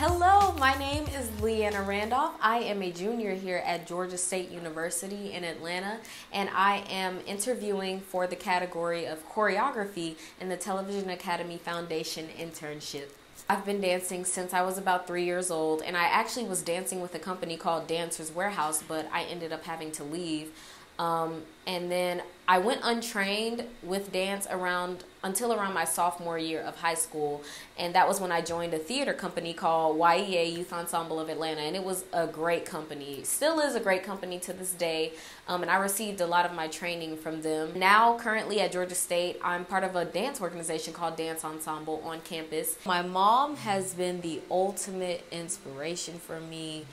Hello, my name is Leanna Randolph. I am a junior here at Georgia State University in Atlanta, and I am interviewing for the category of choreography in the Television Academy Foundation internship. I've been dancing since I was about 3 years old, and I actually was dancing with a company called Dancers Warehouse, but I ended up having to leave. And then I went untrained with dance until around my sophomore year of high school, and that was when I joined a theater company called YEA Youth Ensemble of Atlanta, and it was a great company. Still is a great company to this day, and I received a lot of my training from them. Now, currently at Georgia State, I'm part of a dance organization called Dance Ensemble on campus. My mom has been the ultimate inspiration for me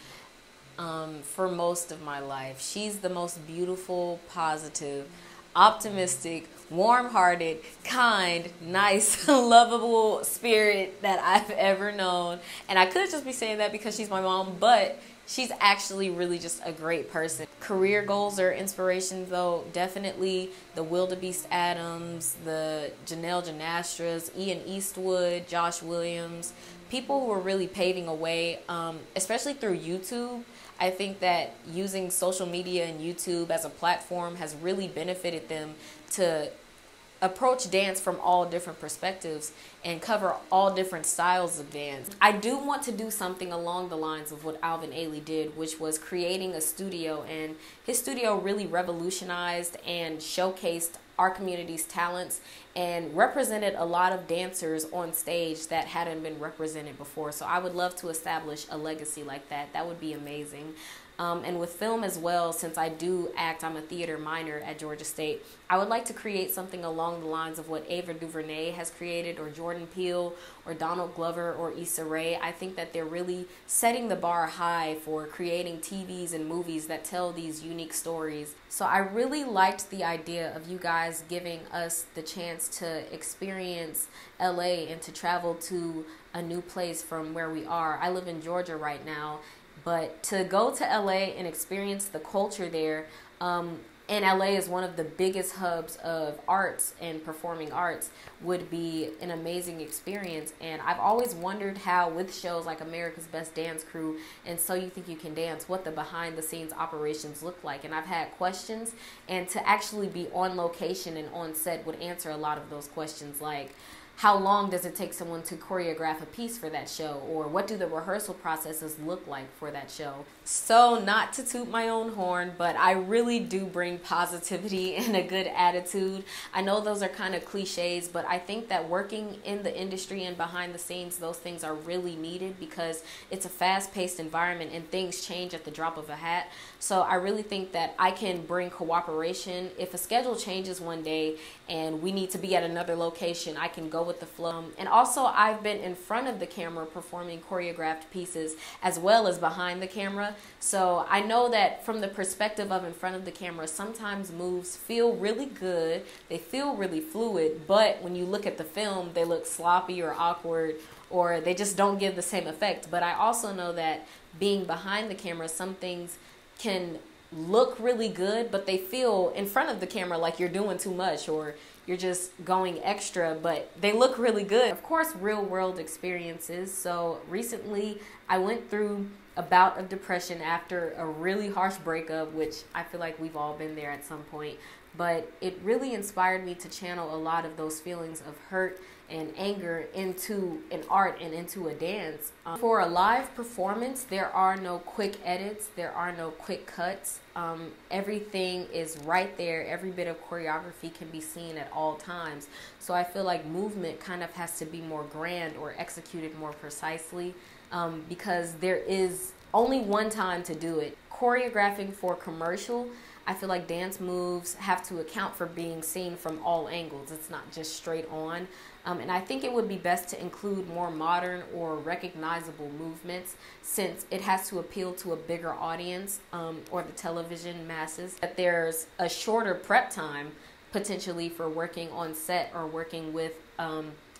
for most of my life. She's the most beautiful, positive, optimistic, warm-hearted, kind, nice, lovable spirit that I've ever known. And I could just be saying that because she's my mom, but she's actually really just a great person. Career goals or inspirations, though, definitely the Wildebeest Adams, the Janelle Janastras, Ian Eastwood, Josh Williams, people who are really paving a way, especially through YouTube. I think that using social media and YouTube as a platform has really benefited them to approach dance from all different perspectives and cover all different styles of dance. I do want to do something along the lines of what Alvin Ailey did, which was creating a studio, and his studio really revolutionized and showcased our community's talents and represented a lot of dancers on stage that hadn't been represented before. So I would love to establish a legacy like that. That would be amazing. And with film as well, since I do act, I'm a theater minor at Georgia State, I would like to create something along the lines of what Ava DuVernay has created, or Jordan Peele, or Donald Glover, or Issa Rae. I think that they're really setting the bar high for creating TVs and movies that tell these unique stories. So I really liked the idea of you guys giving us the chance to experience LA and to travel to a new place from where we are. I live in Georgia right now, but to go to LA and experience the culture there, and LA is one of the biggest hubs of arts and performing arts, would be an amazing experience. And I've always wondered how, with shows like America's Best Dance Crew and So You Think You Can Dance, what the behind the scenes operations look like. And I've had questions, and to actually be on location and on set would answer a lot of those questions, like how long does it take someone to choreograph a piece for that show? Or what do the rehearsal processes look like for that show? So, not to toot my own horn, but I really do bring positivity and a good attitude. I know those are kind of cliches, but I think that working in the industry and behind the scenes, those things are really needed because it's a fast-paced environment and things change at the drop of a hat. So I really think that I can bring cooperation. If a schedule changes one day and we need to be at another location, I can go with the flow. And also, I've been in front of the camera performing choreographed pieces as well as behind the camera. So I know that from the perspective of in front of the camera, sometimes moves feel really good, they feel really fluid, but when you look at the film, they look sloppy or awkward, or they just don't give the same effect. But I also know that being behind the camera, some things can look really good, but they feel in front of the camera like you're doing too much or you're just going extra, but they look really good. Of course, real world experiences. So recently I went through a bout of depression after a really harsh breakup, which I feel like we've all been there at some point. But it really inspired me to channel a lot of those feelings of hurt and anger into an art and into a dance. For a live performance, there are no quick edits, there are no quick cuts. Everything is right there. Every bit of choreography can be seen at all times. So I feel like movement kind of has to be more grand or executed more precisely, because there is only one time to do it. Choreographing for commercial, I feel like dance moves have to account for being seen from all angles. It's not just straight on. And I think it would be best to include more modern or recognizable movements, since it has to appeal to a bigger audience, or the television masses. That there's a shorter prep time potentially for working on set or working with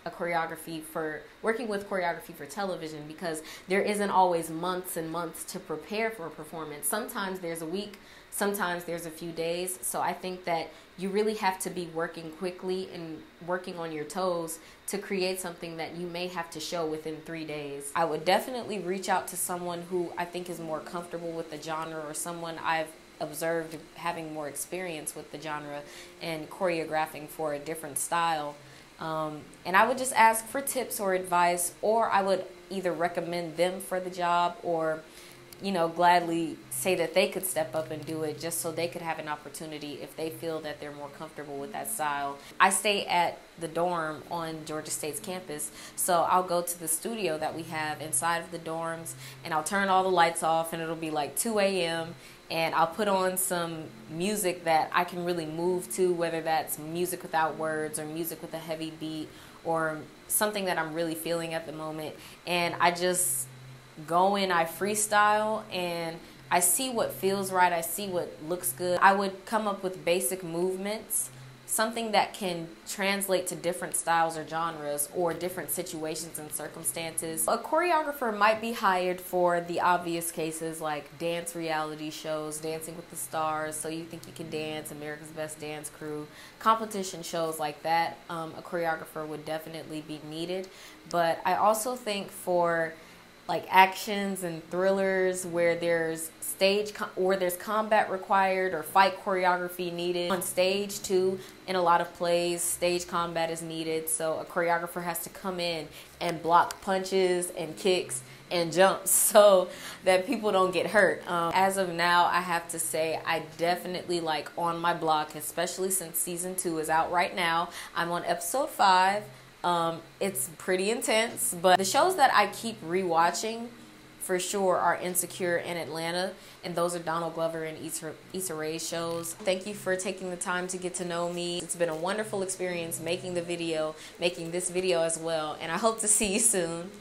choreography for television, because there isn't always months and months to prepare for a performance. Sometimes there's a week, sometimes there's a few days. So I think that you really have to be working quickly and working on your toes to create something that you may have to show within 3 days. I would definitely reach out to someone who I think is more comfortable with the genre, or someone I've observed having more experience with the genre and choreographing for a different style. And I would just ask for tips or advice, or I would either recommend them for the job, or gladly say that they could step up and do it, just so they could have an opportunity if they feel that they're more comfortable with that style. I stay at the dorm on Georgia State's campus, so I'll go to the studio that we have inside of the dorms, and I'll turn all the lights off, and it'll be like 2 a.m., and I'll put on some music that I can really move to, whether that's music without words or music with a heavy beat or something that I'm really feeling at the moment. And I just go in, I freestyle, and I see what feels right, I see what looks good. I would come up with basic movements, something that can translate to different styles or genres or different situations and circumstances. A choreographer might be hired for the obvious cases like dance reality shows, Dancing with the Stars, So You Think You Can Dance, America's Best Dance Crew, competition shows like that. A choreographer would definitely be needed. But I also think for like actions and thrillers where there's there's combat required or fight choreography needed on stage too. In a lot of plays, stage combat is needed, so a choreographer has to come in and block punches and kicks and jumps so that people don't get hurt. As of now, I have to say I definitely like On My Block, especially since season 2 is out right now. I'm on episode 5. It's pretty intense, but the shows that I keep rewatching for sure are Insecure and Atlanta, and those are Donald Glover and Issa Rae's shows. Thank you for taking the time to get to know me. It's been a wonderful experience making this video as well, and I hope to see you soon.